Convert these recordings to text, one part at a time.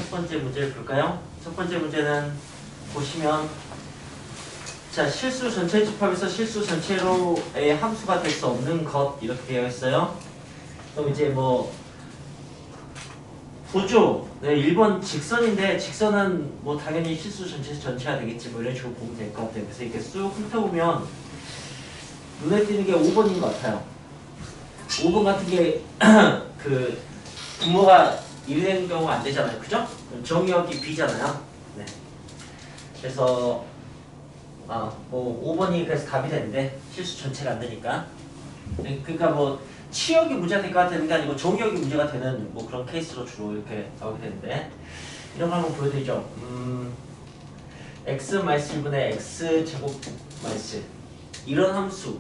첫 번째 문제를 볼까요? 첫 번째 문제는 보시면 자, 실수 전체 집합에서 실수 전체로의 함수가 될 수 없는 것 이렇게 되어 있어요. 그럼 이제 뭐 보죠. 네, 1번 직선인데 직선은 뭐 당연히 실수 전체가 되겠지 뭐 이런 식으로 보면 될 것 같아요. 그래서 이렇게 쑥 훑어보면 눈에 띄는 게 5번인 것 같아요. 5번 같은 게 그 분모가 1이 되는 경우가 안 되잖아요. 그죠? 정의역이 B잖아요. 네. 그래서 뭐 5번이 그래서 답이 되는데 실수 전체가 안 되니까. 네, 그러니까 뭐 치역이 문제가 될 것 같은 게 아니고 정의역이 문제가 되는 뭐 그런 케이스로 주로 이렇게 나오게 되는데 이런 거 한번 보여드리죠. x 마이너스 1분의 x 제곱 마이너스 이런 함수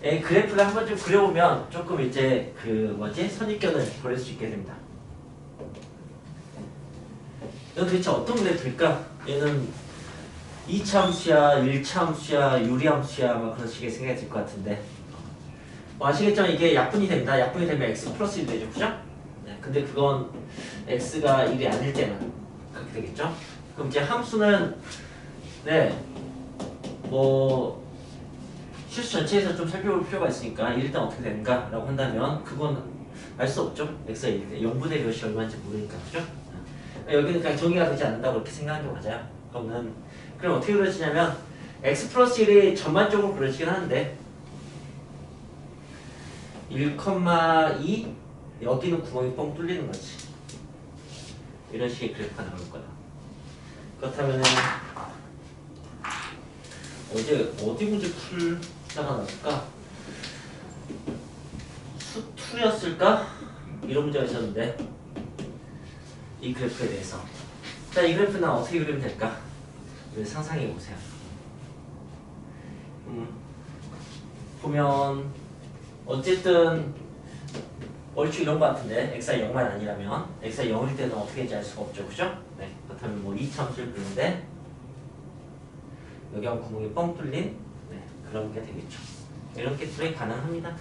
그래프를 한번 좀 그려보면 조금 이제 그 뭐지 선입견을 버릴 수 있게 됩니다. 이건 도대체 어떤 그래프일까? 얘는 2차 함수야, 1차 함수야, 유리함수야 막 그런 식의 생각이 들 것 같은데 뭐 아시겠죠? 이게 약분이 됩니다. 약분이 되면 x 플러스 1 되죠, 그죠? 네, 근데 그건 x가 1이 아닐 때만 그렇게 되겠죠? 그럼 이제 함수는 네, 뭐 실수 전체에서 좀 살펴볼 필요가 있으니까 일단 어떻게 되는가 라고 한다면 그건 알 수 없죠. x가 1이 0분의 몇이 얼마인지 모르니까 그죠? 여기는 그냥 정의가 되지 않는다고 이렇게 생각하는 게 맞아요. 그럼 어떻게 그려지냐면 x 플러스 1이 전반적으로 그려지긴 하는데 1,2 여기는 구멍이 뻥 뚫리는 거지. 이런 식의 그래프가 나올 거야. 그렇다면은 어디 문제 풀다가 나올까? 수2였을까? 이런 문제가 있었는데 이 그래프에 대해서 자, 이 그래프는 어떻게 그리면 될까? 상상해 보세요. 보면 어쨌든 얼추 이런 거 같은데 x가 0만 아니라면 x가 0일 때는 어떻게 될지 알 수가 없죠, 그죠? 네, 그렇다면 뭐 2차 함수를 그리는데 여기 한 구멍이 뻥 뚫린 그런 게 되겠죠. 이렇게 풀이 가능합니다.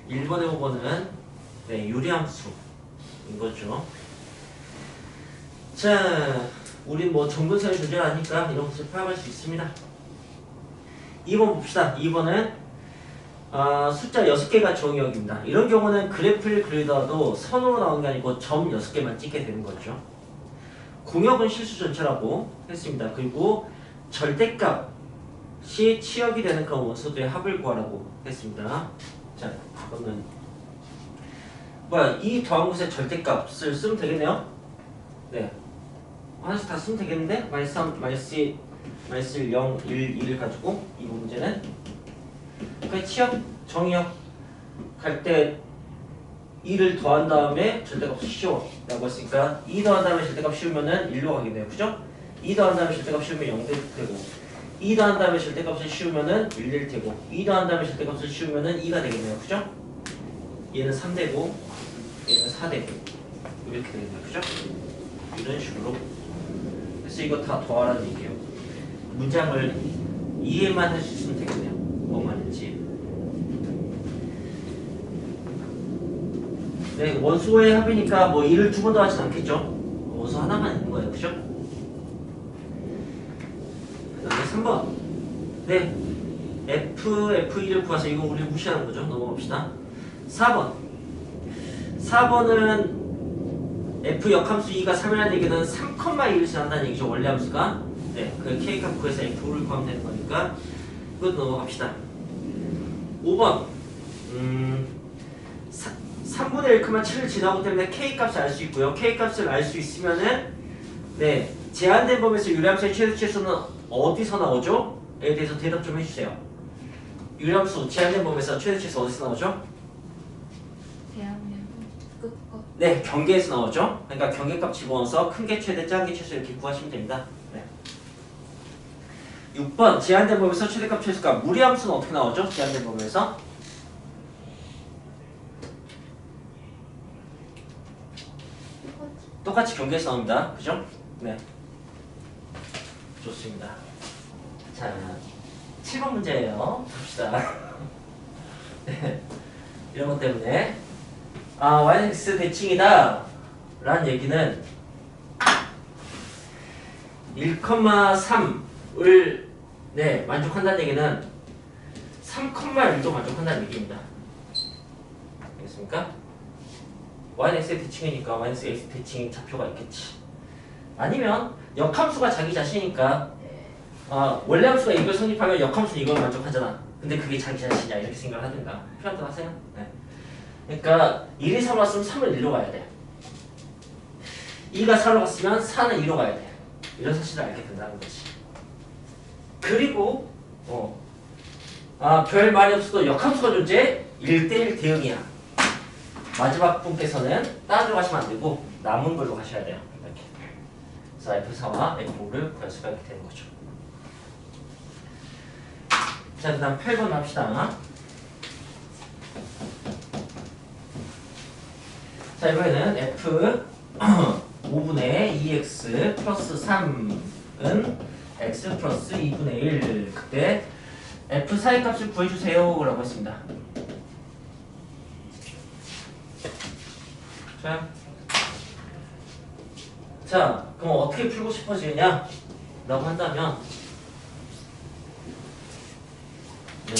1번에 5번은 유리함수인 거죠. 자, 우린 뭐 정근선의 존재가 아니까 이런 것을 파악할 수 있습니다. 2번 봅시다. 2번은 숫자 6개가 정의역입니다. 이런 경우는 그래프를 그리더라도 선으로 나오는 게 아니고 점 6개만 찍게 되는 거죠. 공역은 실수 전체라고 했습니다. 그리고 절대값이 치역이 되는 그런 원소들의 합을 구하라고 했습니다. 자, 그러면 이 더한 곳에 절대값을 쓰면 되겠네요. 네, 하나씩 다 쓰면 되겠는데 마이너스 3, 마이너스 1, 0, 1, 2를 가지고 이 문제는 그 치역, 정의역 갈 때 2를 더한 다음에 절대값을 씌워 라고 했으니까 2 더한 다음에 절대값 씌우면은 1로 가겠네요. 그죠? 2 더한 다음에 절대값 씌우면 0 되고 2 더한 다음에 절대값을 씌우면은 1 될 테고 2 더한 다음에 절대값을 씌우면은 2가 되겠네요. 그죠? 얘는 3 되고 얘는 4 되고 이렇게 되겠네요. 그죠? 이런 식으로 그래서 이거 다 더하라는 얘기예요. 문장을 이해만 할 수 있으면 되겠네요. 뭐 말인지. 네, 원소의 합이니까 뭐 2를 2번 더하진 않겠죠. 원소 하나만 있는 거예요. 그죠? 그 다음에 3번. 네, F2를 구하서 이거 우리 무시하는 거죠. 넘어갑시다. 4번. 4번은 F 역함수 2가 3이라는 얘기는 3,1을 지난다는 얘기죠. 원래 함수가. 네, 그 K값 구해서 F5를 구하면 되는 거니까 이것 넘어갑시다. 5번 3분의 1,7을 지나고 때문에 K값을 알 수 있고요. K값을 알 수 있으면은 네, 제한된 범위에서 유리함수의 최대치수는 어디서 나오죠? 에 대해서 대답 좀 해주세요. 유리함수 제한된 범위에서 최대치수 어디서 나오죠? 네, 경계에서 나오죠. 그러니까 경계값 집어넣어서 큰 게 최대, 작은 게 최소 이렇게 구하시면 됩니다. 네. 6번 제한된 범위에서 최대값 최소값 무리함수는 어떻게 나오죠? 제한된 범위에서 똑같이 경계에서 나옵니다. 그죠? 네, 좋습니다. 자, 7번 문제예요. 봅시다. 네. 이런 것 때문에 yx 대칭이다. 라는 얘기는 1,3을 네, 만족한다는 얘기는 3,1도 만족한다는 얘기입니다. 알겠습니까? yx의 대칭이니까 마이너스 x 대칭인 좌표가 있겠지. 아니면 역함수가 자기 자신이니까 원래 함수가 이걸 성립하면 역함수는 이걸 만족하잖아. 근데 그게 자기 자신이야 이렇게 생각을 하든가 표현 또 하세요. 네. 그러니까 1이 3로 갔으면 3은 1로 가야 돼. 2가 4로 갔으면 4는 2로 가야 돼. 이런 사실을 알게 된다는 거지. 그리고 별 말이 없어도 역함수가 존재해 1대1 대응이야. 마지막 분께서는 따라 들어가시면 안 되고 남은 걸로 가셔야 돼요. 이렇게. 그래서 F4와 F5를 구할 수가 있게 되는 거죠. 자, 그 다음 8번 합시다. 자, 이번에는 F 5분의 2x 플러스 3은 x 플러스 2분의 1. 그때 F4의 값을 구해주세요 라고 했습니다. 자, 그럼 어떻게 풀고 싶어지느냐 라고 한다면 네.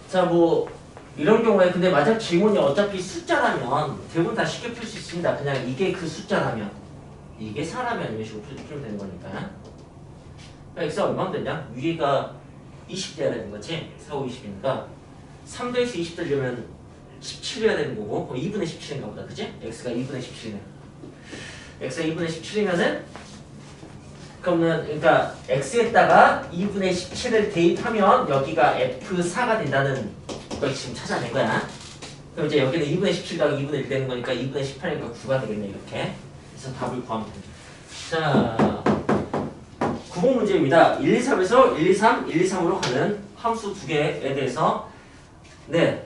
자, 뭐 이런 경우에 근데 만약 질문이 어차피 숫자라면 대부분 다 쉽게 풀 수 있습니다. 그냥 이게 그 숫자라면 이게 4라면 이런 식으로 풀면 되는 거니까. x가 얼마나 되냐? 위가 20대야 되는 거지. 4, 5, 20이니까 3도에서 20 되려면 17이어야 되는 거고 2분의 17인가 보다. 그치? x가 2분의 17이네. x가 2분의 17이면은 그러면 그러니까 x에다가 2분의 17을 대입하면 여기가 f4가 된다는 걸 지금 찾아낸 거야. 그럼 이제 여기는 2분의 17 더하기 2분의 1 되는 거니까 2분의 18이니까 9가 되겠네. 이렇게. 그래서 답을 구하면 됩니다. 자, 9번 문제입니다. 1, 2, 3에서 1, 2, 3, 1, 2, 3으로 가는 함수 두 개에 대해서 네,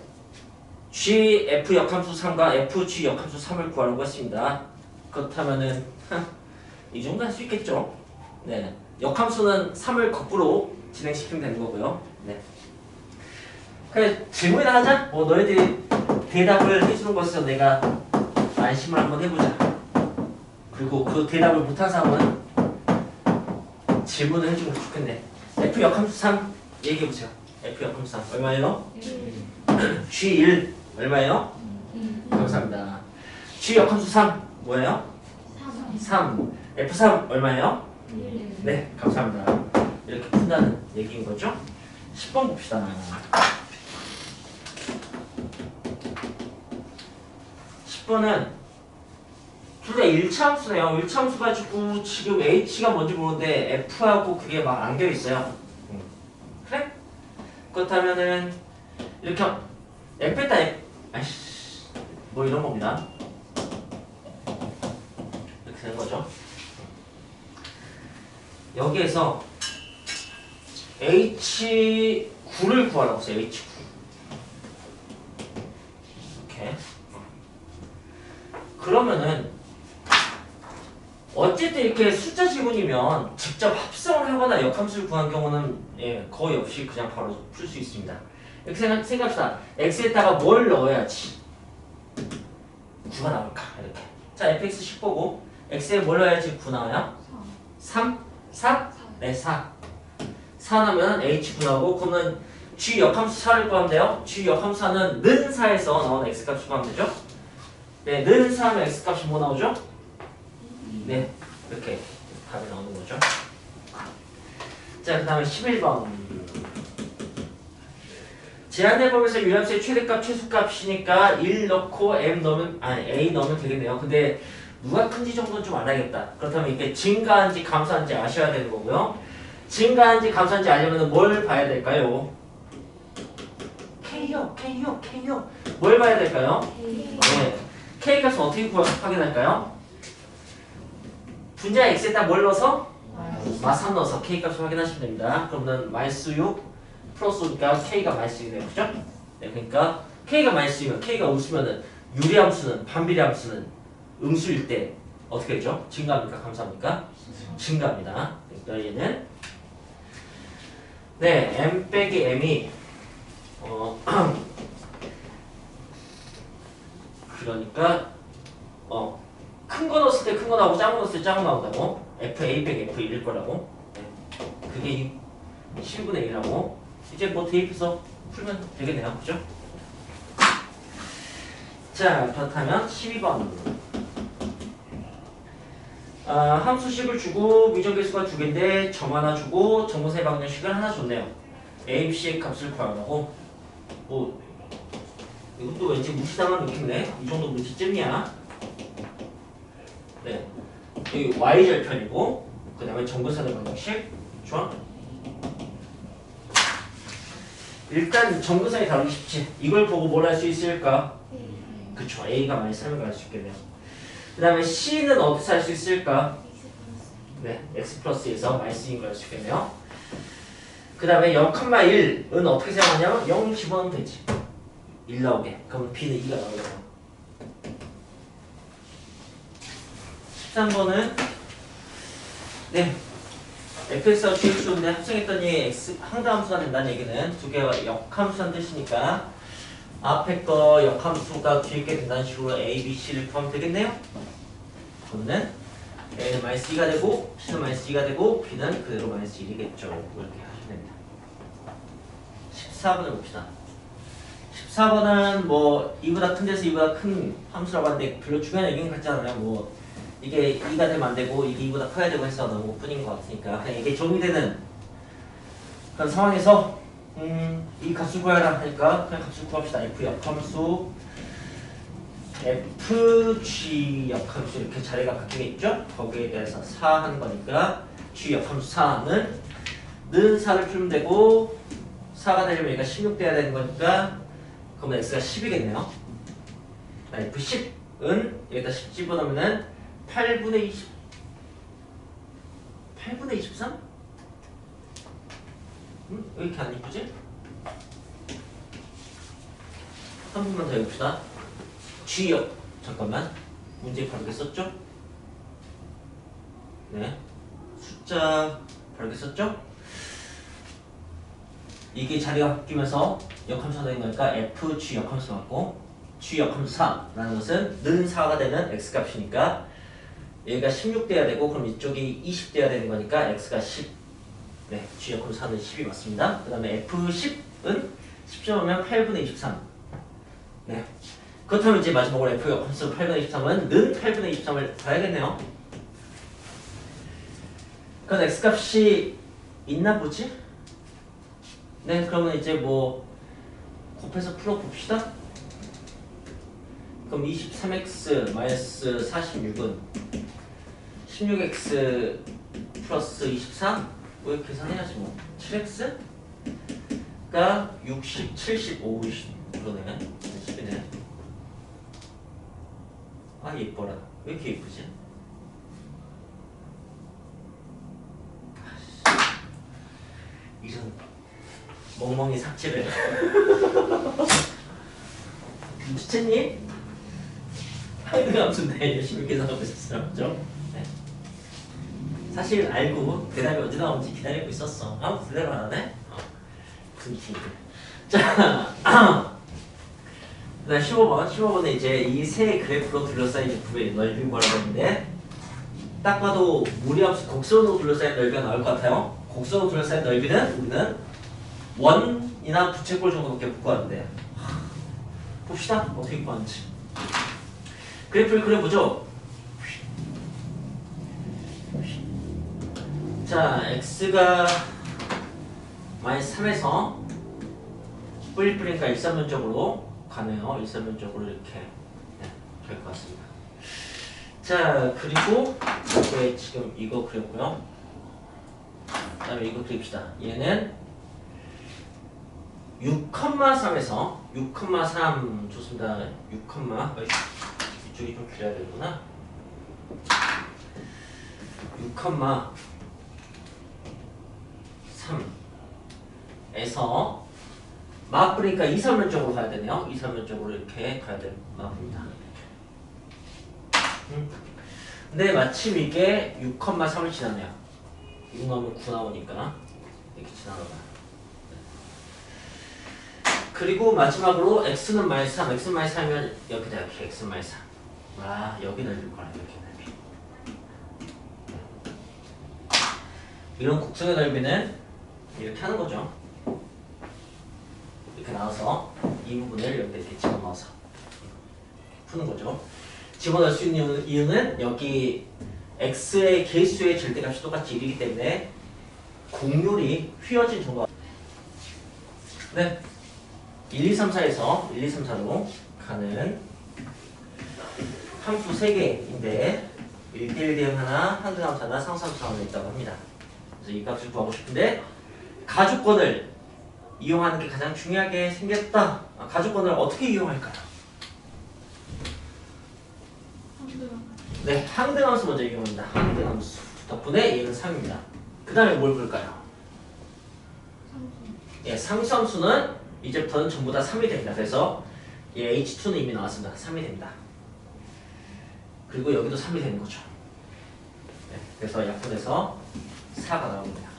g, f 역함수 3과 f, g 역함수 3을 구하려고 했습니다. 그렇다면은 이 정도 할 수 있겠죠. 네, 역함수는 3을 거꾸로 진행시키면 되는 거고요. 네. 그래, 질문이나 하자. 뭐 너희들이 대답을 해주는 것에서 내가 안심을 한번 해보자. 그리고 그 대답을 못한 사람은 질문을 해주면 좋겠네. F 역함수 3 얘기해보세요. F 역함수 3 얼마예요? G1 얼마예요? 감사합니다. G 역함수 3 뭐예요? 3 F3 얼마예요? 네, 감사합니다. 이렇게 푼다는 얘기인 거죠? 10번 봅시다. 10번은 둘 다 1차 함수네요. 1차 함수 가지고 지금 h가 뭔지 모르는데 f하고 그게 막 안겨 있어요. 그래? 그렇다면은 이렇게 f에다 아이씨 뭐 이런 겁니다. 이렇게 되는 거죠. 여기에서 h9를 구하라고 했어요. h9 이렇게. 그러면은 어쨌든 이렇게 숫자 지문이면 직접 합성을 하거나 역함수를 구한 경우는 거의 없이 그냥 바로 풀 수 있습니다. 이렇게 생각합시다. x에다가 뭘 넣어야지 9가 나올까? 이렇게. 자, fx 10보고 x에 뭘 넣어야지 9 나와요? 3? 4? 네, 4. 4 나오면 h9 나오고 그러면 g 역함수 4를 구하면 돼요. g 역함수 4는 는 4에서 나오는 x값을 구하면 되죠. 네, 는 4하면 x값이 뭐 나오죠? 네, 이렇게 답이 나오는 거죠. 자, 그 다음에 11번. 제한해보면서 유함수의 최대값, 최소값이니까 1 넣고 m 넣으면, a 넣으면 되겠네요. 근데 누가 큰지 정도는 좀 알아야겠다. 그렇다면 이게 증가한지 감소한지 아셔야 되는 거고요. 증가한지 감소한지 알려면 뭘 봐야 될까요? K요. 뭘 봐야 될까요? 네. K 값은 어떻게 확인할까요? 분자 X에다 뭘 넣어서? 마3 넣어서 K 값을 확인하시면 됩니다. 그러면 마이너스 6 플러스 5니까 K가 마이너스 6이네요. 그죠? 네, 그러니까 K가 마이너스 6이면 K가 음수면은 유리함수는 반비례함수는 음수일 때 어떻게 되죠? 증가합니까? 감소합니까? 증가합니다. 그러니까 얘는 네, M 빼기 M이 그러니까 큰 거 넣었을 때 큰 거 나오고 작은 거 넣었을 때 작은 거 나온다고. FA 백 F1일 거라고. 네. 그게 12분의 1이라고. 이제 뭐 대입해서 풀면 되겠네요. 그죠? 자, 그렇다면 12번. 함수식을 주고 미정계수가 두 개인데 점 하나 주고 정분사의 방정식을 하나 줬네요. A, B, C의 값을 구하라고. 뭐 이것도 왠지 무시당한 느낌이네. 이 정도 문제쯤이야. 네, 여기 y절편이고 그 다음에 정분사의 방정식. 좋아? 일단 정분사에 다루기 쉽지. 이걸 보고 뭘 할 수 있을까? 그쵸, A가 많이 설명할 수 있겠네요. 그 다음에 C는 어디서 할 수 있을까? 네, X 플러스에서 마이너스인 걸 할 수 있겠네요. 그 다음에 0,1은 어떻게 사용하냐면 0 집어넣으면 되지. 1 나오게. 그럼 B는 2가 나오잖아요. 13번은 네, fx와 gx인데 합성했더니 x 항다함수가 된다는 얘기는 두 개가 역함수란 뜻이니까 앞에 거 역함수가 뒤에 게 된다는 식으로 a, b, c를 구하면 되겠네요. 그러면 a는 마이너스 2가 되고 c는 마이너스 2가 되고 b는 그대로 마이너스 1이겠죠. 이렇게 하시면 됩니다. 14번을 봅시다. 14번은 뭐 이보다 큰 데서 이보다 큰 함수라고 하는데 별로 중요한 얘기는 같지 않아요. 뭐 이게 2가 되면 안 되고 이게 2보다 커야 되고 해서 너무 뿐인 것 같으니까 그냥 이게 정리되는 그런 상황에서 이 값을 구하라 하니까 그냥 값을 구합시다. f 역함수 fg 역함수 이렇게 자리가 바뀌겠죠? 거기에 대해서 4 하는 거니까 g 역함수 4는 는 4를 풀면 되고 4가 되려면 얘가 16 돼야 되는 거니까 그러면 x가 10이겠네요. f10은 여기다 10 집어넣으면은 8분의 20 8분의 23? 왜 이렇게 안 이쁘지? 한 번만 더 해봅시다. G역 잠깐만 문제 바르게 썼죠? 네, 숫자 바르게 썼죠? 이게 자리가 바뀌면서 역함수가 되는 거니까 FG 역함수가 같고 G 역함수 4라는 것은 는 4가 되는 X값이니까 얘가 16 돼야 되고 그럼 이쪽이 20 돼야 되는 거니까 X가 10. 네, G 역함수 4는 10이 맞습니다. 그 다음에 F10은 10점하면 8분의 23. 네, 그렇다면 이제 마지막으로 F 역함수 8분의 23은 는 8분의 23을 봐야겠네요. 그럼 X값이 있나 보지? 네, 그러면 이제 뭐 곱해서 풀어봅시다. 그럼 23x 마이너스 46은 16x 플러스 24? 왜 계산해야지 뭐 7x가 60, 75, 그러네. 10이네. 아 예뻐라. 왜 이렇게 예쁘지? 이런 멍멍이 삭제를 눈치챘니? 하이드 함수인데 열심히 계산하고 있었어요. 그죠? 네. 사실 알고 대답이 언제 나오는지 기다리고 있었어. 아무 대답을 안 하네? 분위기. 자, 그다음 15번. 15번에 이제 이 세 그래프로 둘러싸인 제품의 넓이 구하라고 했는데 딱 봐도 무리함수 곡선으로 둘러싸인 넓이가 나올 것 같아요. 곡선으로 둘러싸인 넓이는 우리는 원이나 부채꼴 정도밖에 못 구하는데 봅시다. 어떻게 구하는지. 그래프를 그려보죠. 자, x가 마이너스 3에서 뿌리니까 일사면적으로 가네요. 일사면적으로 이렇게 될 것 같습니다. 자, 그리고 이렇게 지금 이거 그렸고요. 그 다음에 이거 그립시다. 얘는 6,3에서 6,3 좋습니다. 6, 이쪽이 좀 길어야 되구나. 6,3에서 마프니까 이삼면적으로 가야 되네요. 이삼면적으로 이렇게 가야 될 마프입니다. 근데 마침 이게 6,3을 지나네요. 6 나오면 9 나오니까 이렇게 지나가봐. 그리고 마지막으로 x는 마이너스 3, x는 마이너스 3이면 여기다 이렇게 x는 마이너스 3. 아, 여기 넓일 거라, 이렇게 넓이. 이런 곡선의 넓이는 이렇게 하는 거죠. 이렇게 나와서 이 부분을 여기 이렇게 집어넣어서 푸는 거죠. 집어넣을 수 있는 이유는 여기 x의 개수의 절대값이 똑같이 1이기 때문에 공률이 휘어진 정도가 네. 1, 2, 3, 4에서 1, 2, 3, 4로 가는 함수 3개인데 1대1 대응 하나, 항등함수 하나, 상수함수 하나 있다고 합니다. 그래서 이 값을 구하고 싶은데 가주권을 이용하는 게 가장 중요하게 생겼다. 가주권을 어떻게 이용할까요? 네, 항등함수 먼저 이용합니다. 항등함수 덕분에 얘는 3입니다. 그 다음에 뭘 볼까요? 예, 상수함수는 이제부터는 전부 다 3이 됩니다. 그래서 예, H2는 이미 나왔습니다. 3이 됩니다. 그리고 여기도 3이 되는 거죠. 네, 그래서 약분해서 4가 나옵니다.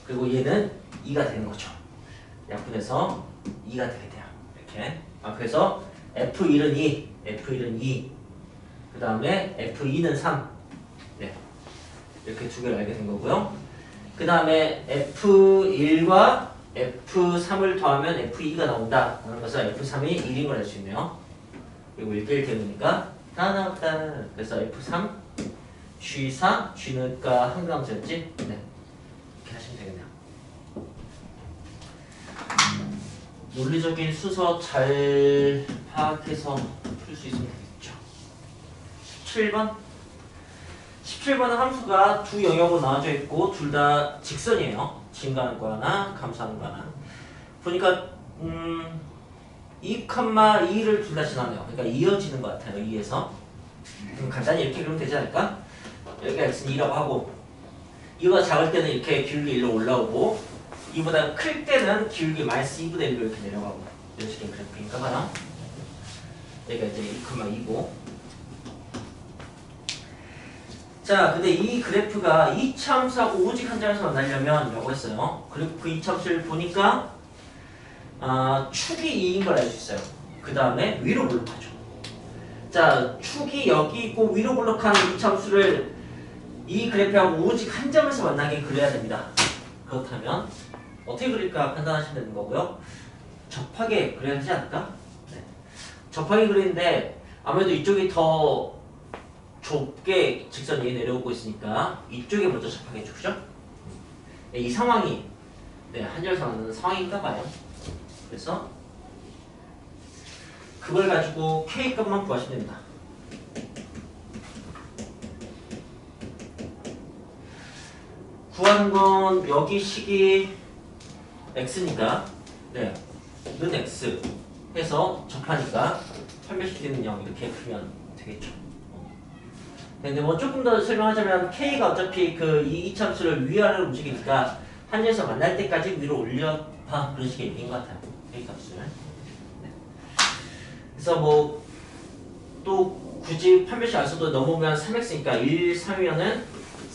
그리고 얘는 2가 되는 거죠. 약분해서 2가 되게 돼요. 이렇게. 그래서 F1은 2, F1은 2, 그 다음에 F2는 3. 네, 이렇게 두 개를 알게 된 거고요. 그 다음에 F1과 F3을 더하면 F2가 나온다. 라는 것은 F3이 1인 걸 알 수 있네요. 그리고 1대1 대응이니까 다 나왔다. 그래서 F3, G4, G는가 항등함수였지? 네, 이렇게 하시면 되겠네요. 논리적인 순서 잘 파악해서 풀 수 있으면 되겠죠. 17번. 17번은 함수가 두 영역으로 나눠져 있고 둘 다 직선이에요. 증가하는 거 하나, 감소하는 거 하나. 보니까 2,2를 둘 다 지나네요. 그러니까 이어지는 것 같아요. 2에서. 간단히 이렇게 그리면 되지 않을까? 여기가 x는 2라고 하고 이보다 작을 때는 이렇게 기울기 1로 올라오고 이보다 클 때는 기울기 마이너스 2분의 1로 이렇게 내려가고 이런 식의 그래프인가 봐요. 여기가 이제 2,2고 자, 근데 이 그래프가 2차 함수하고 오직 한 장에서 만나려면 라고 했어요. 그리고 그 2차 함수를 보니까 축이 2인 걸 알 수 있어요. 그 다음에 위로 볼록하죠. 자, 축이 여기 있고 위로 볼록한 2차 함수를 이 그래프하고 오직 한 점에서 만나게 그려야 됩니다. 그렇다면 어떻게 그릴까 판단하시면 되는 거고요. 접하게 그려야 하지 않을까? 네. 접하게 그리는데 아무래도 이쪽이 더 좁게 직선이 내려오고 있으니까 이쪽에 먼저 접하게 해주죠. 네, 이 상황이 한열상하는 상황인가 봐요. 그래서 그걸 가지고 K 값만 구하시면 됩니다. 구하는 건 여기 식이 x니까 네, 는 x 해서 접하니까 판별식는 0 이렇게 풀면 되겠죠. 근데 뭐 조금 더 설명하자면 K가 어차피 그 이 이차함수를 위아래로 움직이니까 한에서 만날 때까지 위로 올려봐 그런 식의 얘기인 것 같아요. K 값을. 네. 그래서 뭐 또 굳이 판별식 안 써도 넘어오면 3x니까 1, 3이면은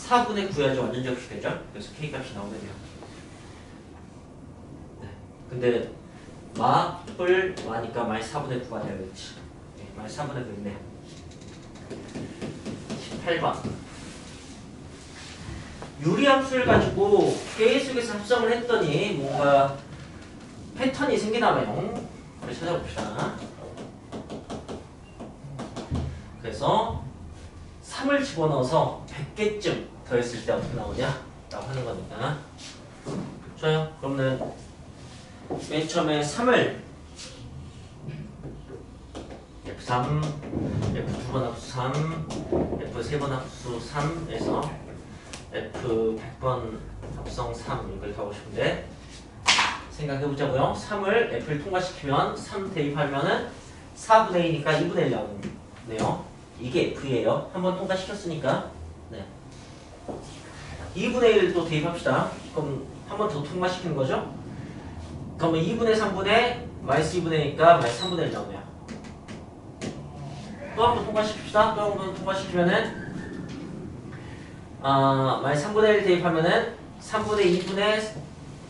4분의 9야죠. 완전 적식되죠. 그래서 K 값이 나오겠네요. 네. 근데 마뿔 마니까 마이너스 4분의 9가 되어야겠지. 네, 마이너스 4분의 9인데 18번 유리함수를 가지고 계속해서 합성을 했더니 뭔가 패턴이 생기나봐요. 우리 찾아봅시다. 그래서 3을 집어넣어서 100개쯤 더했을 때 어떻게 나오냐? 라고 하는 거니까 좋아요. 그러면 맨 처음에 3을 F3, F2번 합수 3, F3번 합수 3에서 F100번 합성 3 이걸 가고 싶은데 생각해보자고요. 3을 F를 통과시키면 3 대입하면은 4분의 2니까 2분의 1 나오네요. 이게 F예요. 한번 통과시켰으니까 네. 2분의 1을 또 대입합시다. 그럼 한 번 더 통과시키는 거죠? 그러면 2분의 3분의 마이너스 2분의 1이니까 마이너스 3분의 1 나오네요. 또 한 번 통과시킵시다. 또 한 번 통과시키면은 마이너스 3분의 1 대입하면은 3분의 2분의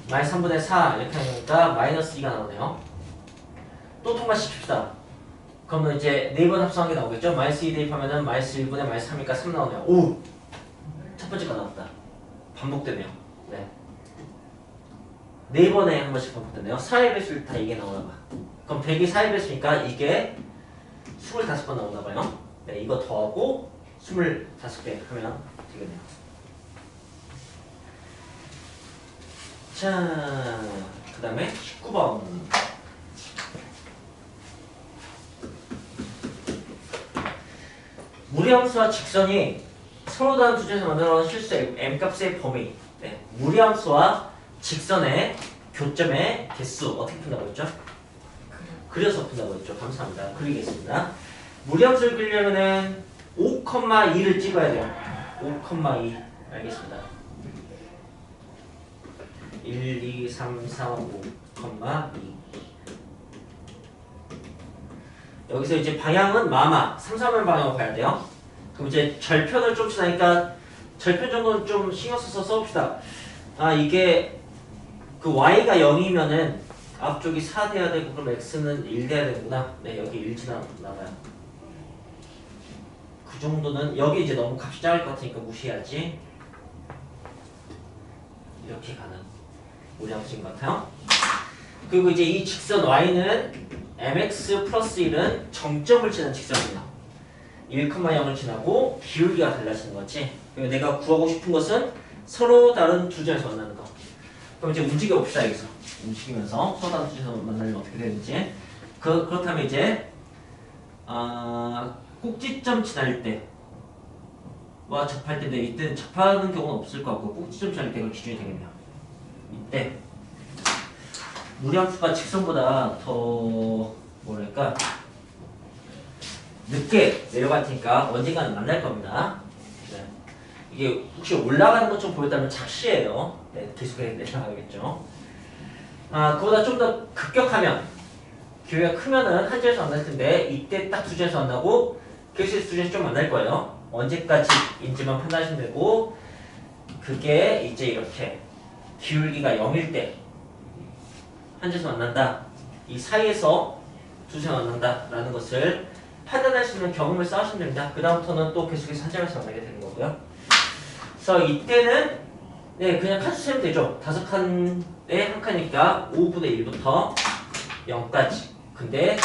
마이너스 3분의 4 이렇게 하니까 마이너스 2가 나오네요. 또 통과시킵시다. 그러면 이제 4번 합성한 게 나오겠죠? 마이너스 2 대입하면은 마이너스 1분의 마이너스 3이니까 3 나오네요. 오! 첫 번째가 나왔다. 반복되네요. 네. 4번에 한 번씩 반복되네요. 4의 배수일 다 이게 나오나 봐. 그럼 100이 4의 배수니까 이게 25번 나오나 봐요. 네, 이거 더하고 25배 하면 되겠네요. 자, 그 다음에 19번. 무리함수와 직선이 서로 다른 두 점에서 만들어낸 실수의 m값의 범위. 네, 무리함수와 직선의 교점의 개수 어떻게 푼다고 했죠? 그려서 푼다고 했죠. 감사합니다. 그리겠습니다. 무리함수를 그리려면은 5,2를 찍어야 돼요. 5,2 알겠습니다. 1, 2, 3, 4, 5,2 여기서 이제 방향은 마마 3, 3을 방향으로 가야 돼요. 그럼 이제 절편을 좀 지나니까 절편 정도는 좀 신경 써서 써봅시다. 아 이게 그 y가 0이면은 앞쪽이 4 돼야 되고 그럼 x는 1 돼야 되구나. 네 여기 1 지나가요. 그 정도는 여기 이제 너무 값이 작을 것 같으니까 무시해야지. 이렇게 가는 무리함수인 것 같아요. 그리고 이제 이 직선 y는 mx 플러스 1은 정점을 지난 직선이에요. 1,0을 지나고 기울기가 달라지는 거지. 그리고 내가 구하고 싶은 것은 서로 다른 두 점에서 만나는 거. 그럼 이제 움직여 봅시다. 여기서 움직이면서 서로 다른 두 점에서 만나면 어떻게 되는지. 그렇다면 이제 꼭지점 지날 때와 접할 때인데 이때는 접하는 경우는 없을 것 같고 꼭지점 지날 때가 기준이 되겠네요. 이때 무리함수가 직선보다 더 뭐랄까 늦게 내려갈 테니까 언젠가는 만날 겁니다. 네. 이게 혹시 올라가는 것 좀 보였다면 착시예요. 네, 계속 내려가겠죠. 그보다 좀 더 급격하면 기회가 크면은 한 점에서 만날 텐데 이때 딱 두 점에서 만나고 계속 두 점에서 좀 만날 거예요. 언제까지인지만 판단하시면 되고 그게 이제 이렇게 기울기가 0일 때 한 점에서 만난다. 이 사이에서 두 점에서 만난다라는 것을 판단할 수 있는 경험을 쌓으시면 됩니다. 그 다음부터는 또 계속해서 한 점에서 만나게 되는 거고요. 그래서 이때는 네 그냥 칸수 세면 되죠. 5칸에 한 칸이니까 5분의 1부터 0까지. 근데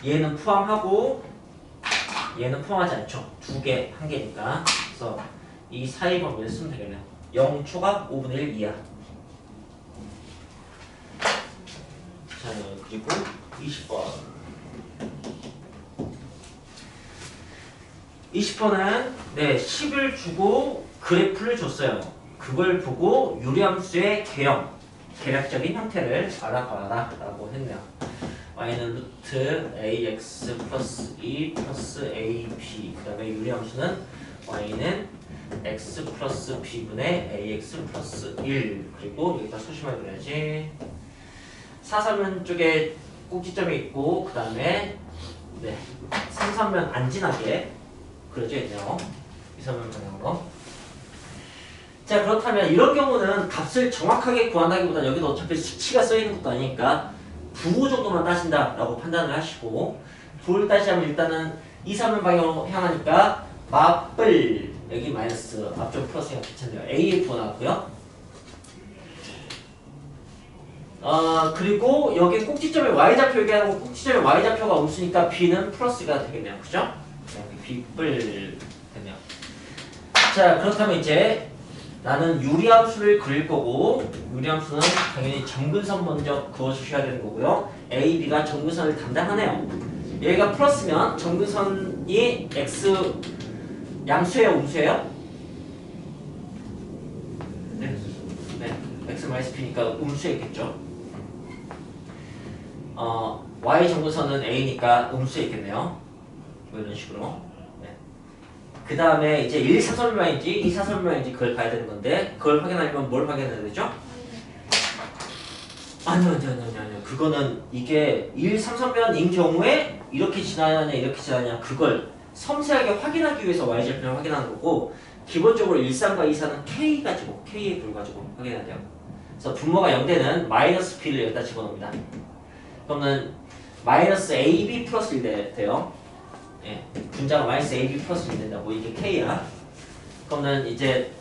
얘는 포함하고 얘는 포함하지 않죠. 두 개, 한 개니까. 그래서 이 사이 범위를 쓰면 되겠네요. 0 초각 5분의 1 이하. 자, 그리고 20번. 20번은 네, 10을 주고 그래프를 줬어요. 그걸 보고 유리함수의 계략적인 형태를 알아봐라 라고 했네요. y는 루트 ax 플러스 2 플러스 ab 그 다음에 유리함수는 y는 x 플러스 b분의 ax 플러스 1 그리고 여기다 소심하게 그려야지. 사삼면 쪽에 꼭지점이 있고 그 다음에 네, 3삼면 안 지나게 그려져 있네요. 2삼면 방향으로. 자 그렇다면 이런 경우는 값을 정확하게 구한다기보다 여기도 어차피 수치가 써있는 것도 아니니까 부호 정도만 따진다라고 판단을 하시고 부호를 따지자면 일단은 2, 3면 방향으로 향하니까 마플 여기 마이너스 앞쪽 플러스가 괜찮네요. A의 부호 나왔고요. 그리고 여기 꼭지점에 Y좌표 얘기하고 꼭지점에 Y좌표가 음수니까 B는 플러스가 되겠네요. 그죠? 여기 B뿔 됐네요. 자 그렇다면 이제 나는 유리함수를 그릴 거고 유리함수는 당연히 점근선 먼저 그어주셔야 되는 거고요. A, B가 점근선을 담당하네요. 얘가 플러스면 점근선이 X 양수예요? 음수예요? 네, X 마이너스 B니까 음수였겠죠. Y 점근선은 A니까 음수에 있겠네요. 뭐 이런 식으로. 그 다음에 이제 1, 4설명인지 2, 4설명인지 그걸 봐야 되는 건데 그걸 확인하려면 뭘 확인해야 되죠? 아니요. 그거는 이게 1, 3설명인 경우에 이렇게 지나냐 이렇게 지나냐 그걸 섬세하게 확인하기 위해서 y절편을 확인하는 거고 기본적으로 1, 3과 2, 4는 k 가지고 k의 불 가지고 확인해야 돼요. 그래서 분모가 0되는 마이너스 b를 여기다 집어넣습니다. 그러면 마이너스 AB 플러스 1 돼요. 예, 분자가 마이너스 AB 플러스 1 된다고. 이게 K야. 그러면 이제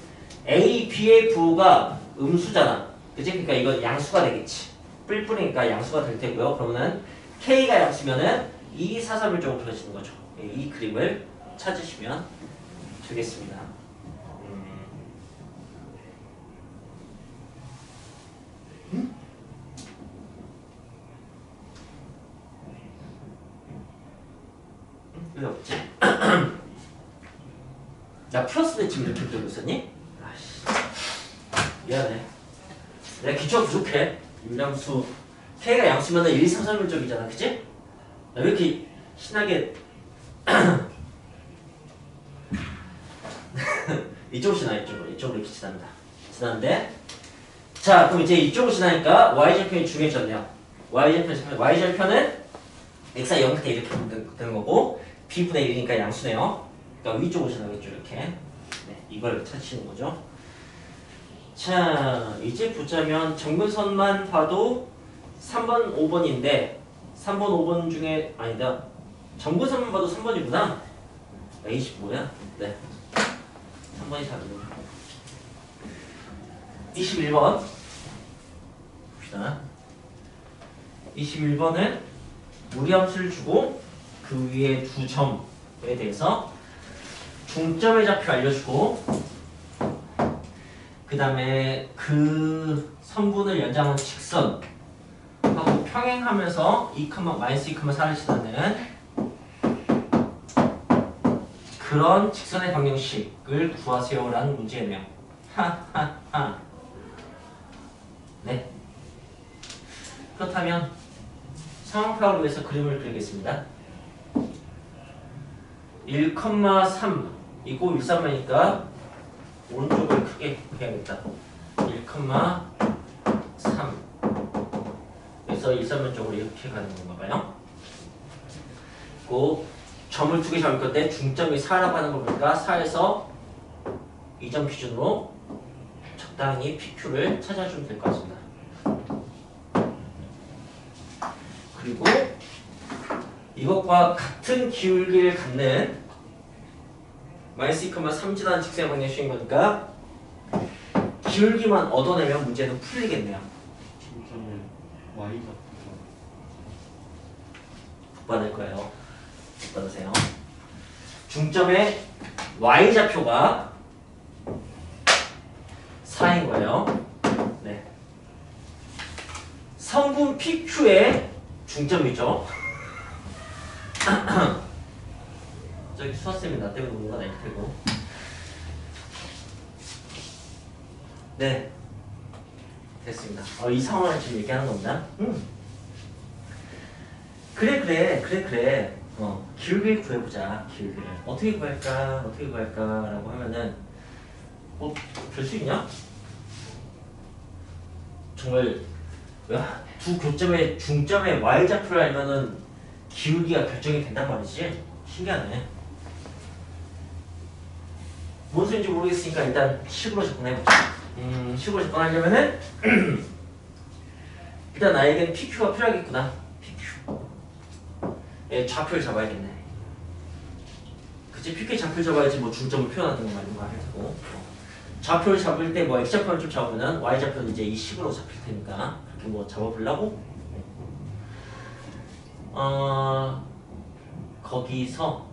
A, B의 부호가 음수잖아. 그치? 그러니까 이건 양수가 되겠지. 뿔뿔이니까 양수가 될 테고요. 그러면은 K가 양수면은 이 사삼일적으로 그려지는 거죠. 이 그림을 찾으시면 되겠습니다. 왜 없지? 나 플러스 대 지금 이렇게 들고 있었니? 아씨, 미안해. 내가 기초가 부족해. 유량수 K가 양수면은 1, 2, 3, 4일적이잖아, 그치? 나 왜 이렇게 신나게 이쪽으로 지나, 이쪽으로 이렇게 지납니다. 지나는데, 자, 그럼 이제 이쪽으로 지나니까 y절편이 중요해졌네요. y절편은 x가 0 대 이렇게 되는 거고 b분의 1이니까 양수네요. 그러니까 위쪽으로 지나겠죠, 이렇게. 네, 이걸 찾으시는 거죠. 자, 이제 보자면 정근선만 봐도 3번, 5번인데 3번, 5번 중에 아니다. 정근선만 봐도 3번이구나. A식 뭐야? 네, 3번이 답이고 21번 봅시다. 21번은 무리함수를 주고 그 위에 두 점에 대해서 중점의 좌표 알려주고 그 다음에 그 선분을 연장한 직선하고 평행하면서 2, 마이너스 2,4를 지나는 그런 직선의 방정식을 구하세요라는 문제네요. 하하하. 네. 그렇다면 상황 파악을 위해서 그림을 그리겠습니다. 1,3 이고 1,3이니까 오른쪽을 크게 해야겠다. 1,3 그래서 1,3면 쪽으로 이렇게 가는 건가 봐요. 그 점을 두 개 잡을 건데 중점이 4라고 하는 걸 보니까 4에서 이 점 기준으로 적당히 PQ를 찾아주면 될 것 같습니다. 그리고 이것과 같은 기울기를 갖는 마이너스 2,3 지나는 직선의 방정식인 거니까 기울기만 얻어내면 문제는 풀리겠네요. 중점을 Y가 못 받을 거예요. 못 받으세요. 중점의 Y좌표가 4인 거예요. 네. 성분 PQ의 중점이죠. 저기 수학쌤이 나 때문에 뭔가 날 테고. 네, 됐습니다. 이 상황을 지금 얘기하는 겁니다. 그래. 기울기를 구해보자. 기울기를 어떻게 구할까라고 하면은 뭐 될 수 있냐? 정말 두 교점의 중점의 y좌표를 알면은 기울기가 결정이 된단 말이지. 신기하네. 뭔 소리인지 모르겠으니까 일단 식으로 접근해보자. 식으로 접근하려면은 일단 나에겐 PQ가 필요하겠구나. PQ. 예, 좌표를 잡아야겠네. 그치? PQ의 좌표를 잡아야지 뭐 중점을 표현하는 거 말인 거 할 테고. 좌표를 잡을 때 뭐 x좌표를 좀 잡으면 y좌표는 이제 이 식으로 잡힐 테니까 그렇게 뭐 잡아보려고. 거기서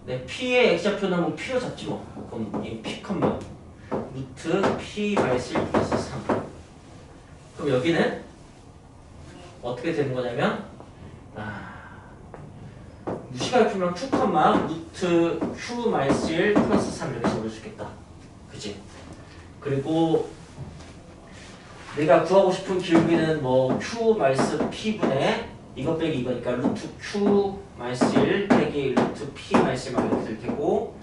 네, P의 x좌표는 뭐 P로 잡지 뭐. 그럼 이 P, 루트 P 마이너스 1 플러스 3. 그럼 여기는 어떻게 되는 거냐면 무시가 풀면 Q, 루트 Q 마이너스 1 플러스 3 이렇게 적을 수 있겠다. 그치? 그리고 내가 구하고 싶은 기울기는 뭐 Q 마이너스 P분의 이거 빼기 이거니까 루트 Q 마이너스 1 빼기 루트 P 마이너스 1만 이렇게 될 테고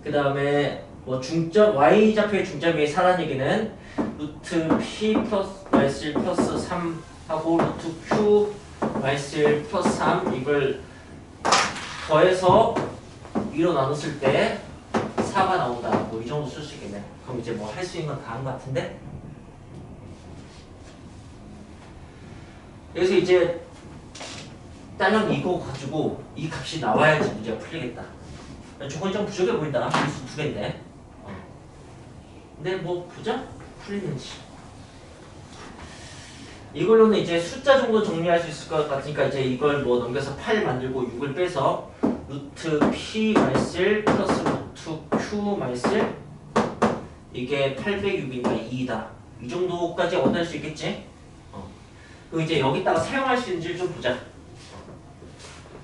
그 다음에 뭐 중점 Y좌표의 중점이 4라는 얘기는 루트 P 플러스 마이너스 1 플러스 3 하고 루트 Q 마이너스 1 플러스 3 이걸 더해서 위로 나눴을 때 4가 나온다. 뭐 이 정도 쓸 수 있겠네. 그럼 이제 뭐 할 수 있는 건 다 한 것 같은데? 그래서 이제 딸랑 이거 가지고 이 값이 나와야지 문제가 풀리겠다. 조건이 좀 부족해 보인다. 필수 두 개인데. 근데 뭐 보자. 풀리는지. 이걸로는 이제 숫자 정도 정리할 수 있을 것 같으니까 이제 이걸 뭐 넘겨서 8 만들고 6을 빼서 루트 p 마이너스 1 플러스 루트 q 마이너스 1 이게 806이니까 2다. 이 정도까지 얻을 수 있겠지? 그리고 이제 여기다가 사용할 수 있는지를 좀 보자.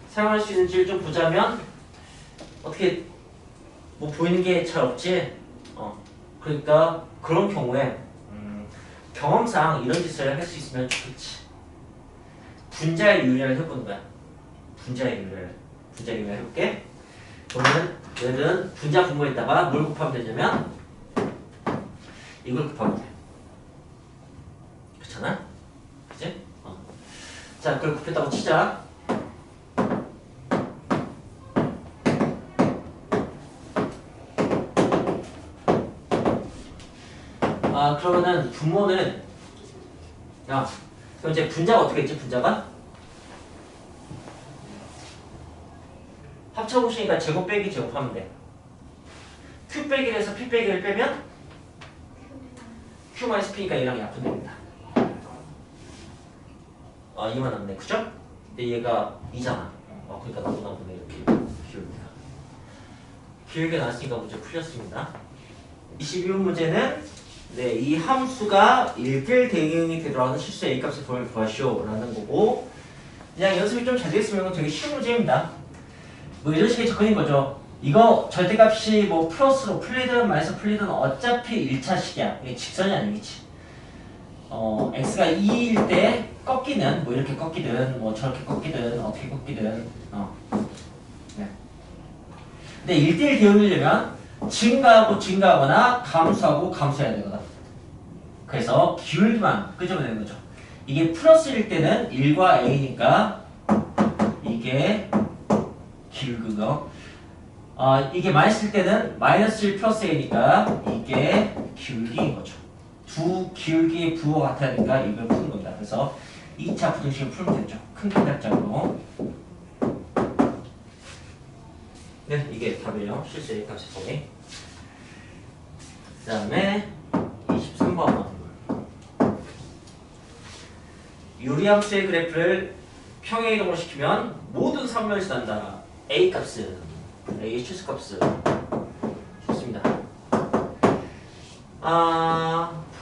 사용할 수 있는지를 좀 보자면 어떻게 뭐 보이는 게 잘 없지? 그러니까 그런 경우에 경험상 이런 짓을 할 수 있으면 좋겠지. 분자의 유래를 해보는 거야. 분자의 유래를 해볼게. 그러면 얘는 분자 분모에다가 뭘 곱하면 되냐면 이걸 곱하면 돼. 그렇잖아? 그치? 자, 그걸 곱했다고 치자. 그러면은 분모는 그럼 이제 분자가 어떻게 있지? 분자가 합쳐보시니까 제곱 빼기 제곱하면 돼. q 빼기를 해서 p 빼기를 빼면 q 마이너스 p니까 얘랑 약분됩니다. 이만 남네. 그죠? 근데 얘가 2잖아. 그러니까 나보다 보네. 이렇게 길게 나왔으니까 문제 풀렸습니다. 22번 문제는 네, 이 함수가 1대1 대응이 되도록 하는 실수 A값을 구하시오 라는 거고, 그냥 연습이 좀 잘 됐으면 되게 쉬운 문제입니다. 뭐 이런 식의 접근인 거죠. 이거 절대값이 뭐 플러스로 풀리든 마이너스 풀리든 어차피 1차식이야. 이게 직선이 아니겠지. x가 2일 때 꺾이는, 뭐 이렇게 꺾이든 뭐 저렇게 꺾이든 어떻게 꺾이든 네. 근데 1대1 대응이려면 증가하고 증가하거나 감소하고 감소해야 되거든. 그래서 기울기만 끄집어내는 되는 거죠. 이게 플러스일 때는 1과 a니까 이게 기울기고, 이게 마이너스일 때는 마이너스 1 플러스 a니까 이게 기울기인 거죠. 두 기울기의 부호가 같아야 되니까 이걸 푸는 겁니다. 그래서 2차 부등식을 풀면 되죠. 큰 기답장으로. 네, 이게 답이에요. 실수 A값의 범위. 그 다음에 23번. 유리함수의 그래프를 평행 이동을 시키면 모든 삼면이 난다. A값은, A의 최소값은. 좋습니다.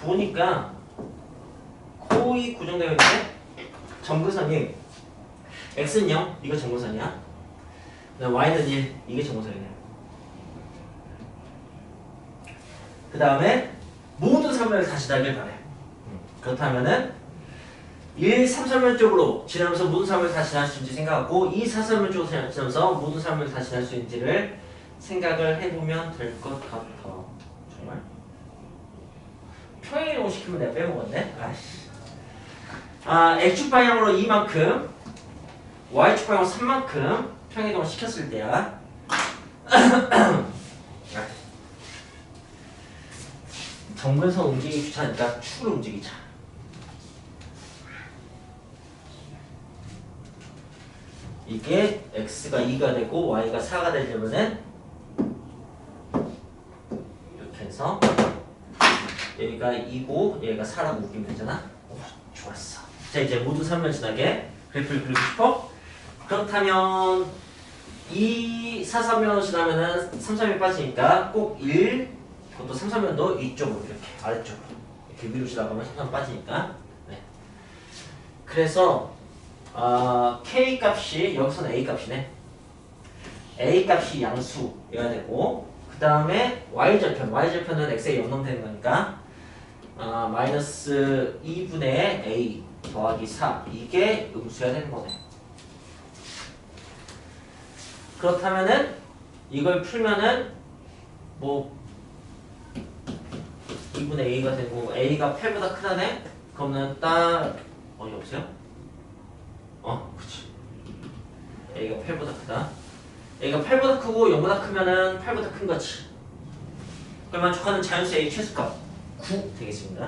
보니까 거의 고정되어 있는데 점근선이 X는 0, 이거 점근선이야. Y는 1, 이게 정보선이네요. 그 다음에 모든 삼면을 다시 달길 바래. 그렇다면은 1, 3삼면 쪽으로 지나면서 모든 삼면을 다시 지날 수 있는지 생각하고 2, 4삼면 쪽으로 지나면서 모든 삼면을 다시 지날 수 있는지를 생각을 해보면 될 것 같아. 정말? 평행이동 시키면 내가 빼먹었네? X축 방향으로 2만큼, Y축 방향으로 3만큼 평행이동을 시켰을 때야. 정근선 움직이기 귀찮으니까 축을 움직이자. 이게 x가 2가 되고 y가 4가 되려면은 이렇게 해서 여기가 2고 얘가 4라고 웃기면 되잖아. 좋았어. 자, 이제 모두 3면 지나게 그래프를 그리고 싶어? 그렇다면 2, 4, 3면으로 지나면은 3, 3이 빠지니까 꼭 1, 그것도 3, 3면도 이쪽으로 이렇게 아래쪽으로 이렇게 위로 지나가면 3, 3 빠지니까. 네. 그래서 K 값이 여기서는 A 값이네. A 값이 양수여야 되고, 그 다음에 Y절편은 X에 연동되는 거니까 마이너스 2분의 A 더하기 4 이게 음수여야 되는 거네. 그렇다면은 이걸 풀면은 뭐 2분의 A가 되고 A가 8보다 크다네? 그러면 딱 여보세요? 그치. A가 8보다 크다. A가 8보다 크고 0보다 크면은 8보다 큰 거지. 그러면 족하는 자연수 A 최소값 9 되겠습니다.